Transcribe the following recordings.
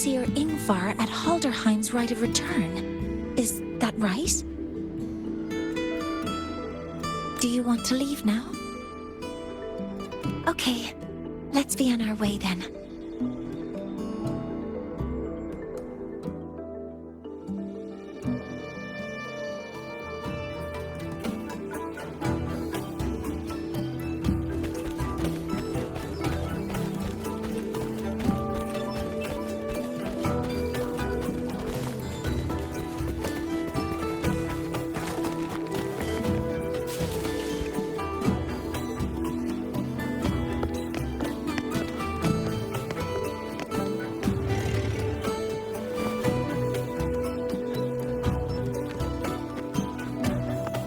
Overseer Ingvar at Halderheim's right of return. Is that right? Do you want to leave now? Okay, let's be on our way then.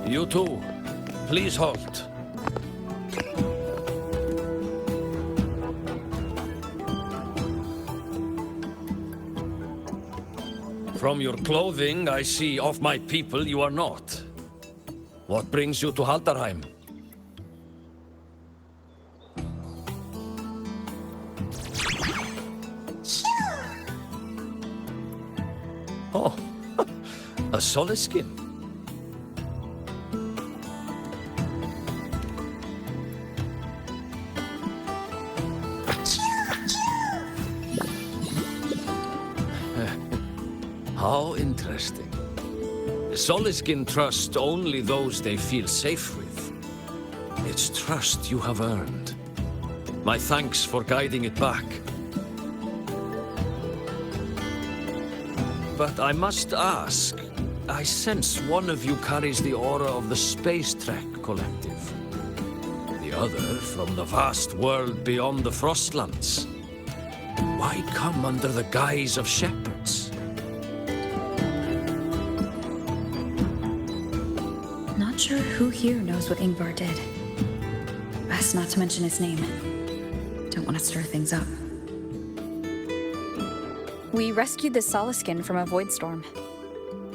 You too. Please halt. From your clothing, I see of my people you are not. What brings you to Halderheim? Oh, a Soliskin. How interesting. Soliskin trust only those they feel safe with. It's trust you have earned. My thanks for guiding it back. But I must ask, I sense one of you carries the aura of the Space Trek Collective. The other from the vast world beyond the Frostlands. Why come under the guise of shepherds? Not sure who here knows what Ingvar did. Best not to mention his name. Don't want to stir things up. We rescued the Soliskin from a void storm.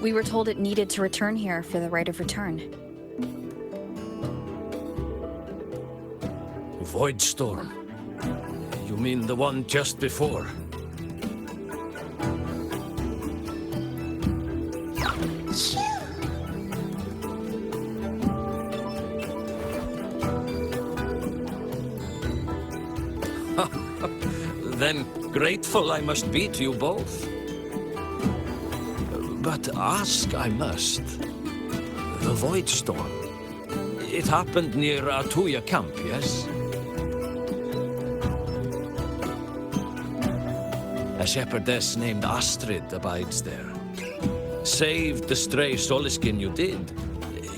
We were told it needed to return here for the right of return. Void storm? You mean the one just before? Then grateful I must be to you both. But ask I must. The Void Storm. It happened near Atuya camp, yes? A shepherdess named Astrid abides there. Saved the stray Soliskin you did,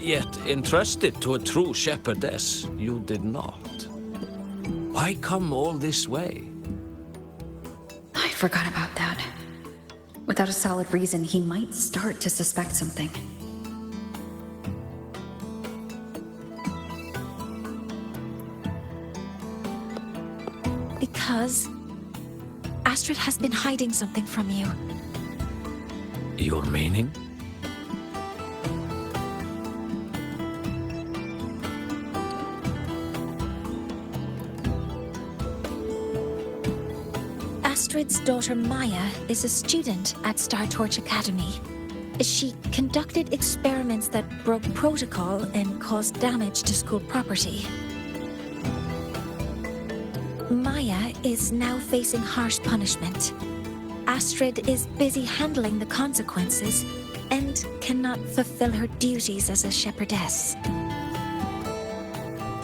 yet entrusted to a true shepherdess you did not. Why come all this way? I forgot about that. Without a solid reason, he might start to suspect something. Because Astrid has been hiding something from you. Your meaning? Astrid's daughter Maya is a student at Star Torch Academy. She conducted experiments that broke protocol and caused damage to school property. Maya is now facing harsh punishment. Astrid is busy handling the consequences and cannot fulfill her duties as a shepherdess.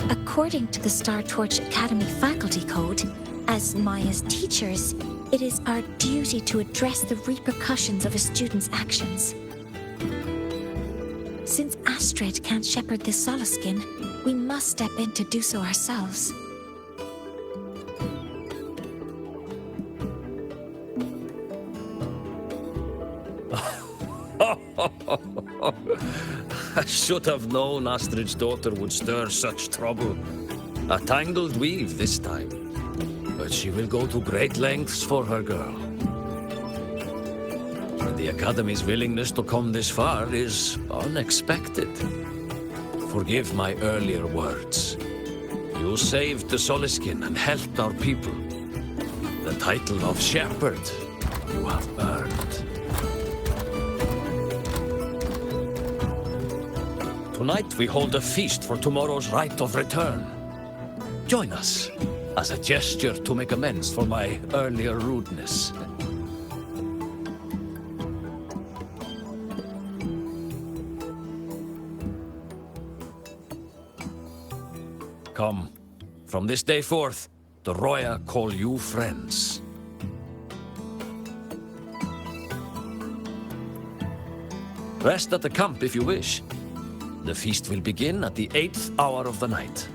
According to the Star Torch Academy faculty code, as Maya's teachers, it is our duty to address the repercussions of a student's actions. Since Astrid can't shepherd this Soliskin, we must step in to do so ourselves. I should have known Astrid's daughter would stir such trouble. A tangled weave this time. But she will go to great lengths for her girl. And the Academy's willingness to come this far is unexpected. Forgive my earlier words. You saved the Soliskin and helped our people. The title of shepherd you have earned. Tonight we hold a feast for tomorrow's rite of return. Join us, as a gesture to make amends for my earlier rudeness. Come, from this day forth, the Roya call you friends. Rest at the camp if you wish. The feast will begin at the 8th hour of the night.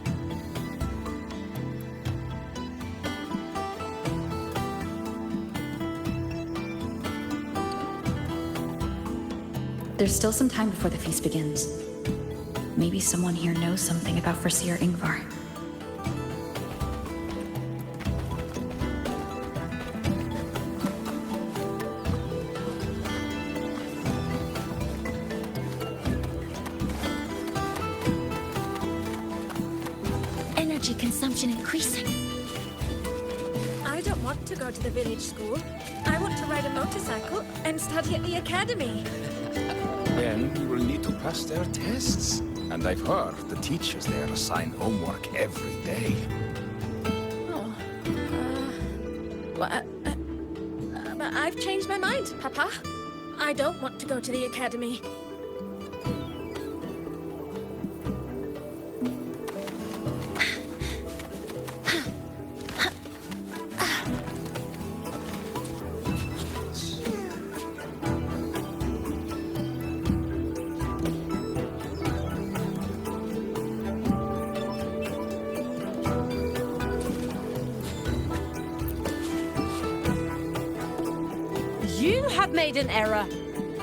There's still some time before the feast begins. Maybe someone here knows something about Foreseer Ingvar. Energy consumption increasing. I don't want to go to the village school. I want to ride a motorcycle and study at the academy. Then you will need to pass their tests. And I've heard the teachers there assign homework every day. Oh. Well, I've changed my mind, Papa. I don't want to go to the academy. You have made an error.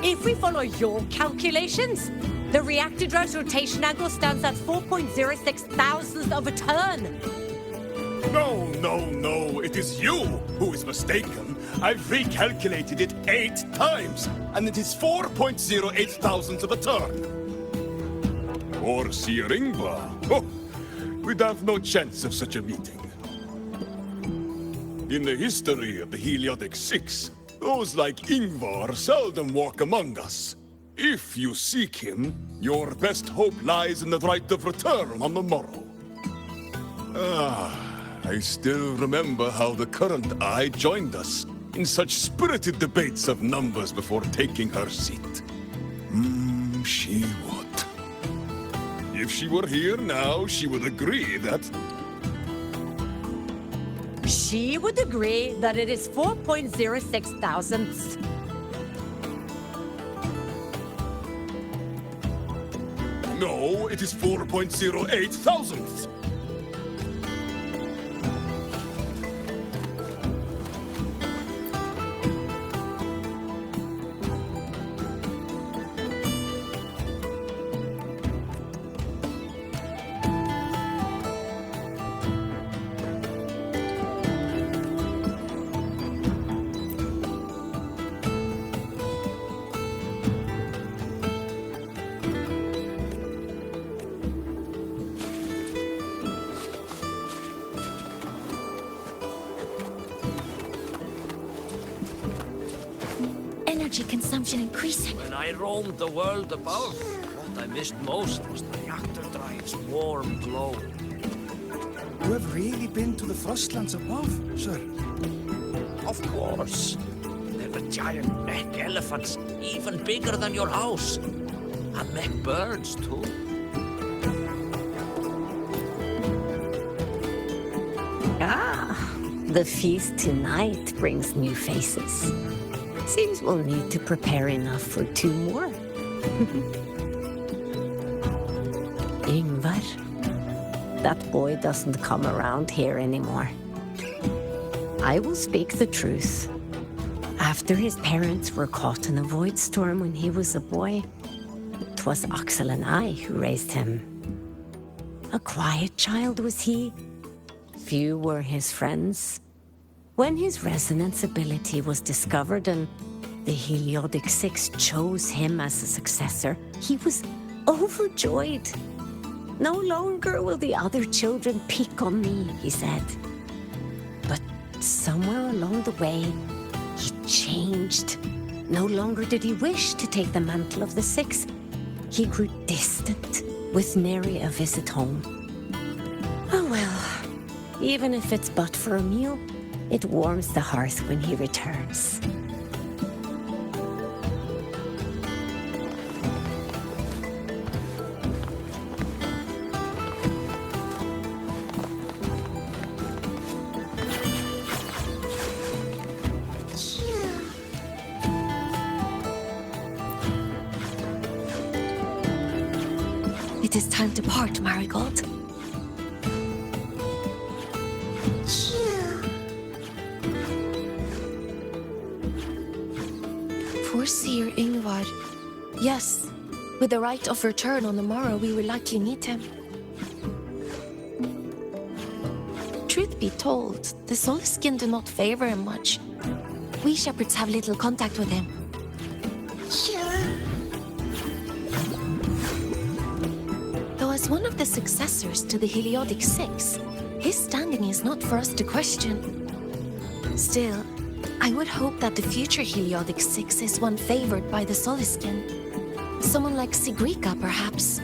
If we follow your calculations, the reacted rode's rotation angle stands at 4.06 thousandths of a turn. No, it is you who is mistaken. I've recalculated it 8 times, and it is 4.08 thousandths of a turn. Or Sir Ingvar. Oh, we'd have no chance of such a meeting. In the history of the Heliodic Six, those like Ingvar seldom walk among us. If you seek him, your best hope lies in the right of return on the morrow. I still remember how the current eye joined us in such spirited debates of numbers before taking her seat. She would. If she were here now, she would agree that... She would agree that it is 4.06 thousandths. No, it is 4.08 thousandths. Energy consumption increasing. When I roamed the world above, what I missed most was the reactor drive's warm glow. You have really been to the Frostlands above, sir? Of course. There were giant mech elephants, even bigger than your house. And mech birds, too. The feast tonight brings new faces. Seems we'll need to prepare enough for 2 more. Ingvar, that boy doesn't come around here anymore. I will speak the truth. After his parents were caught in a void storm when he was a boy, 'twas Axel and I who raised him. A quiet child was he. Few were his friends. When his resonance ability was discovered and the Heliodic Six chose him as a successor, he was overjoyed. No longer will the other children pick on me, he said. But somewhere along the way, he changed. No longer did he wish to take the mantle of the Six. He grew distant, with nary a visit home. Oh well, even if it's but for a meal, it warms the hearth when he returns. It is time to part, Marigold. For Seer Ingvar. Yes, with the right of return on the morrow, we will likely meet him. Truth be told, the Soulskin do not favor him much. We shepherds have little contact with him. Though as one of the successors to the Heliodic Six, his standing is not for us to question. Still, I would hope that the future Heliodic Six is one favored by the Soulskin. Someone like Sigrika, perhaps.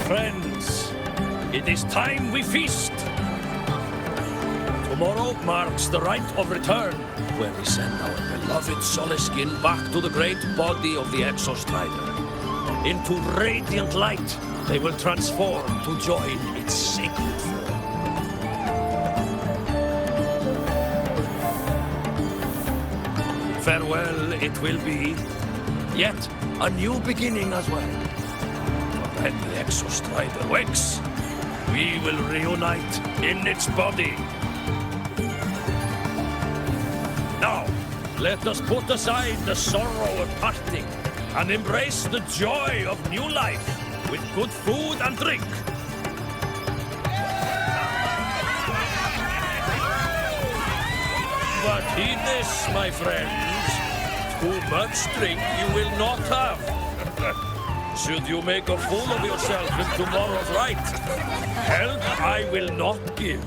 Friends, it is time we feast. Tomorrow marks the rite of return, where we send our beloved Soulskin back to the great body of the Exostrider. Into radiant light, they will transform to join its sacred form. Farewell it will be, yet a new beginning as well. When the Exostrider wakes, we will reunite in its body. Now, let us put aside the sorrow of parting and embrace the joy of new life with good food and drink. But heed this, my friends. Too much drink you will not have. Should you make a fool of yourself in tomorrow's rite, help I will not give.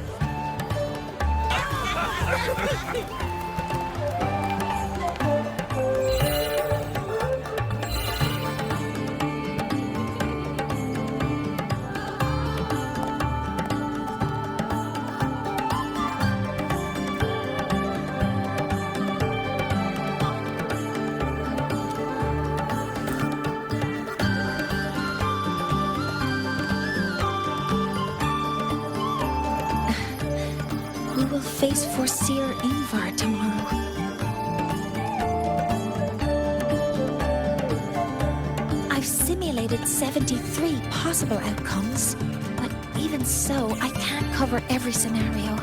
We will face for Seer Ingvar tomorrow. I've simulated 73 possible outcomes, but even so, I can't cover every scenario.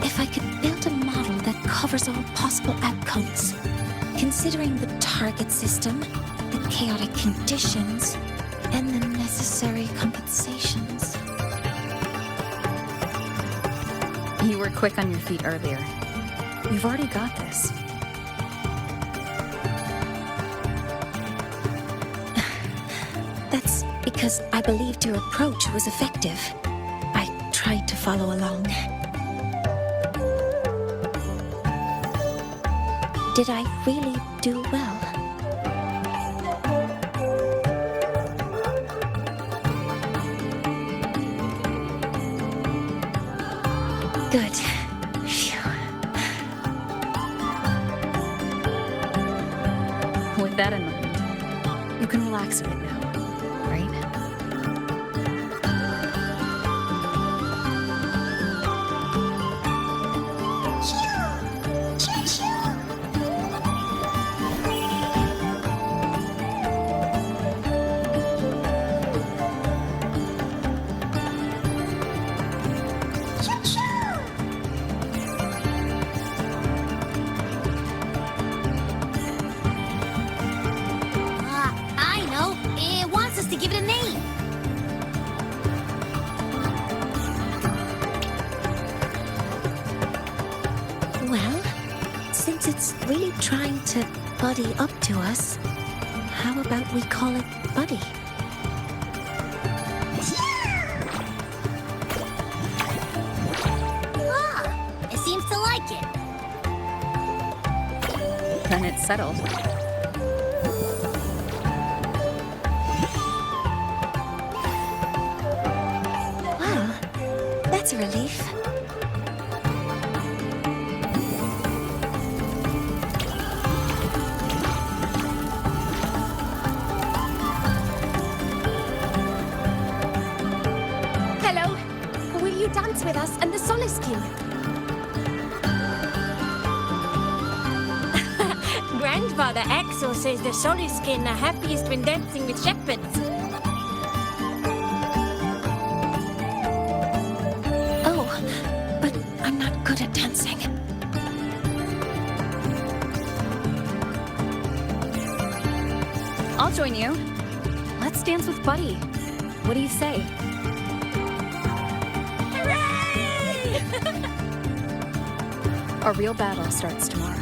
If I could build a model that covers all possible outcomes, considering the target system, the chaotic conditions, and the necessary compensations. You were quick on your feet earlier. We've already got this. That's because I believed your approach was effective. I tried to follow along. Did I really do well? Good. Phew. With that in mind, you can relax a bit now, right? since it's really trying to buddy up to us, how about we call it Buddy? It seems to like it. Then it's settled. Well, that's a relief. Hello. Will you dance with us and the Soliskin? Grandfather Axel says the Soliskin are happiest when dancing with shepherds. Oh, but I'm not good at dancing. I'll join you. Let's dance with Buddy. What do you say? Hooray! Our real battle starts tomorrow.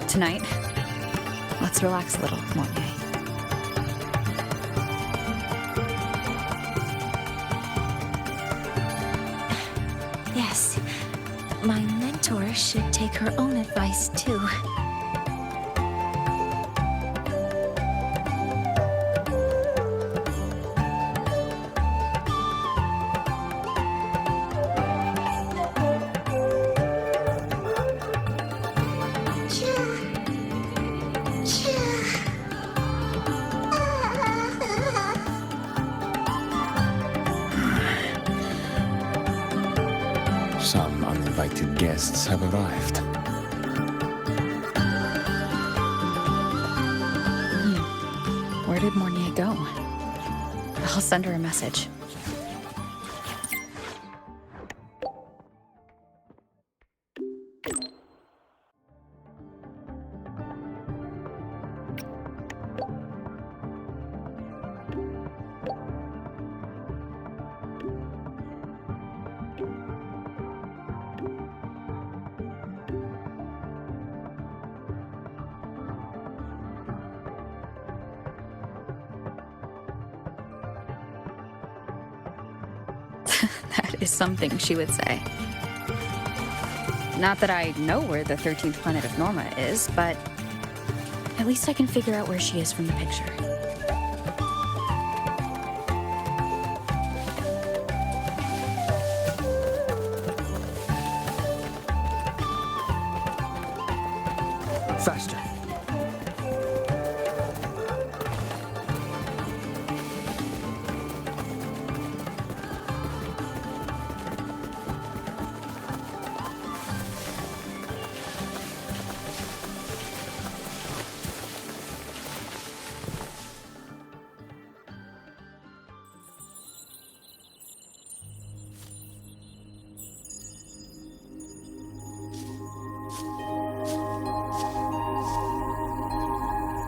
Tonight, let's relax a little, Mornye. Yes, my mentor should take her own advice too. Some uninvited guests have arrived. Where did Mornye go? I'll send her a message. That is something she would say. Not that I know where the 13th planet of Norma is, but at least I can figure out where she is from the picture. Faster.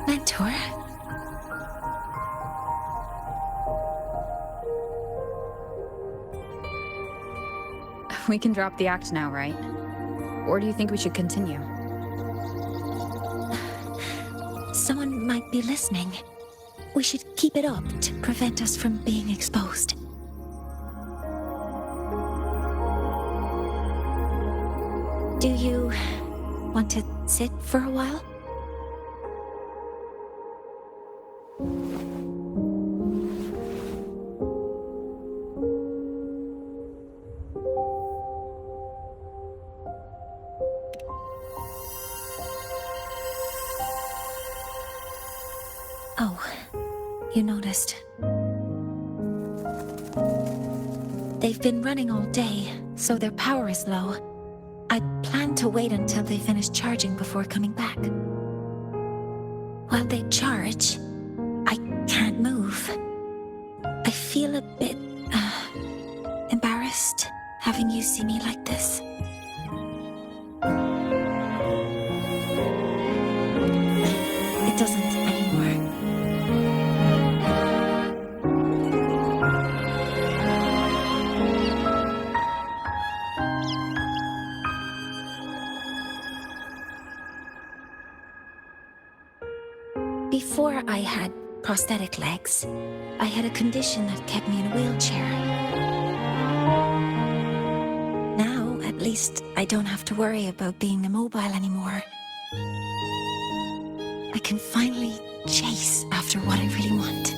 Mentor? We can drop the act now, right? Or do you think we should continue? Someone might be listening. We should keep it up to prevent us from being exposed. Do you want to sit for a while? Oh, you noticed. They've been running all day, so their power is low. I plan to wait until they finish charging before coming back. While they charge, I can't move. I feel a bit, embarrassed having you see me like this. It doesn't anymore. Before I had prosthetic legs, I had a condition that kept me in a wheelchair. Now, at least, I don't have to worry about being immobile anymore. I can finally chase after what I really want.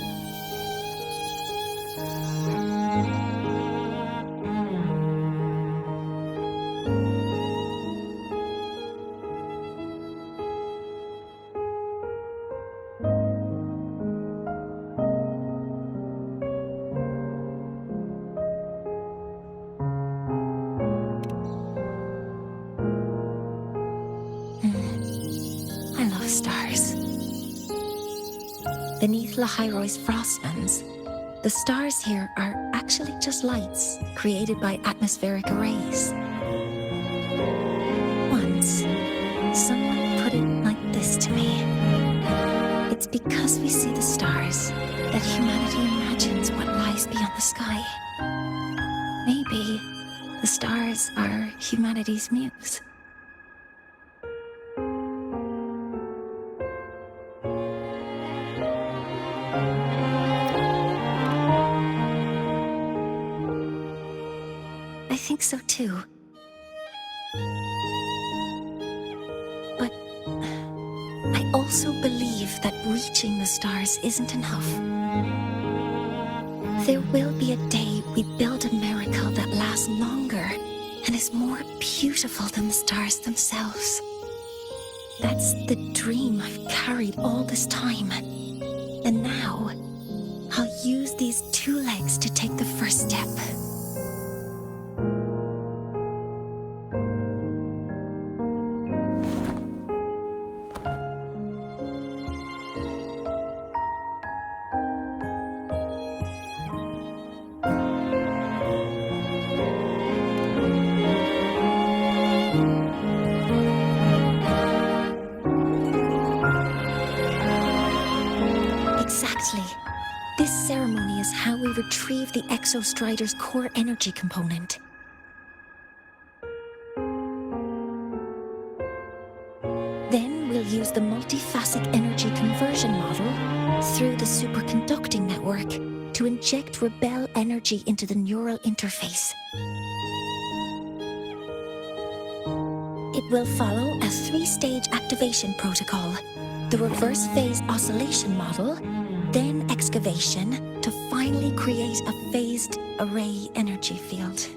I love stars. Beneath Lahairoy's frostlands, the stars here are actually just lights created by atmospheric arrays. Once, someone put it like this to me. It's because we see the stars that humanity imagines what lies beyond the sky. Maybe the stars are humanity's muse. I think so too. But I also believe that reaching the stars isn't enough. There will be a day we build a miracle that lasts longer and is more beautiful than the stars themselves. That's the dream I've carried all this time. And now, I'll use these 2 legs to take the first step. Exactly. This ceremony is how we retrieve the Exostrider's core energy component. Then we'll use the multiphasic energy conversion model through the superconducting network to inject rebel energy into the neural interface. It will follow a 3-stage activation protocol. The reverse phase oscillation model, then excavation to finally create a phased array energy field.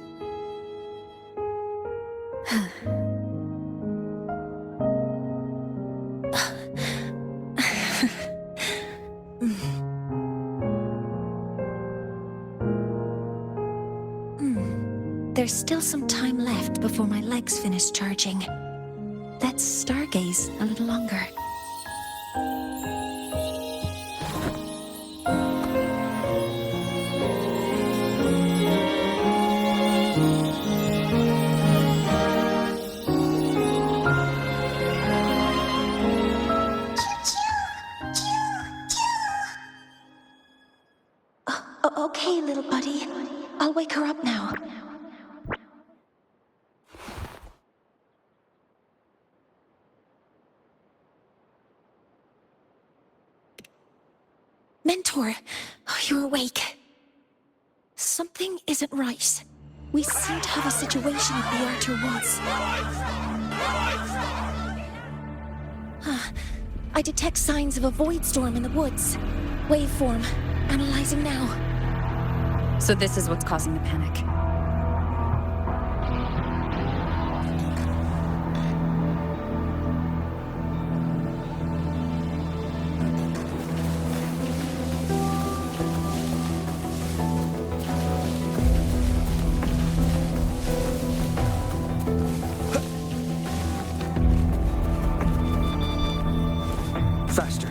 There's still some time left before my legs finish charging. Let's stargaze a little longer. Okay, little buddy. I'll wake her up now. Mentor, you're awake. Something isn't right. We seem to have a situation at the Archer Woods. I detect signs of a void storm in the woods. Waveform. Analyzing now. So this is what's causing the panic. Faster.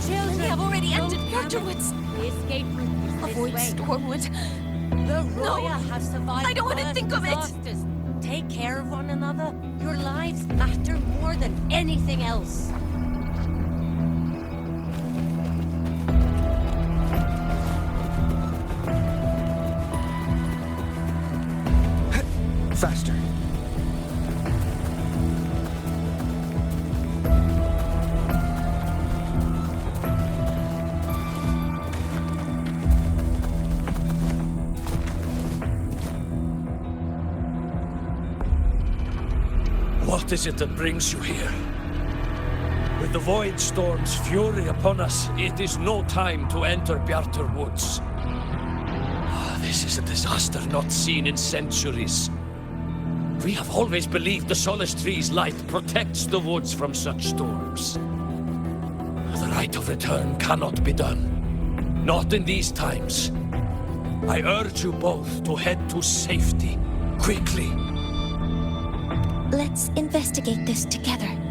Children, have already entered Archerwoods. The escape route is A this void way. storm would The Royal has survived. I don't want to think of it. disasters. Take care of one another. Your lives matter more than anything else. Faster. What is it that brings you here? With the Void Storm's fury upon us, it is no time to enter Bjartur Woods. This is a disaster not seen in centuries. We have always believed the Solace Tree's light protects the woods from such storms. The rite of return cannot be done. Not in these times. I urge you both to head to safety, quickly. Let's investigate this together.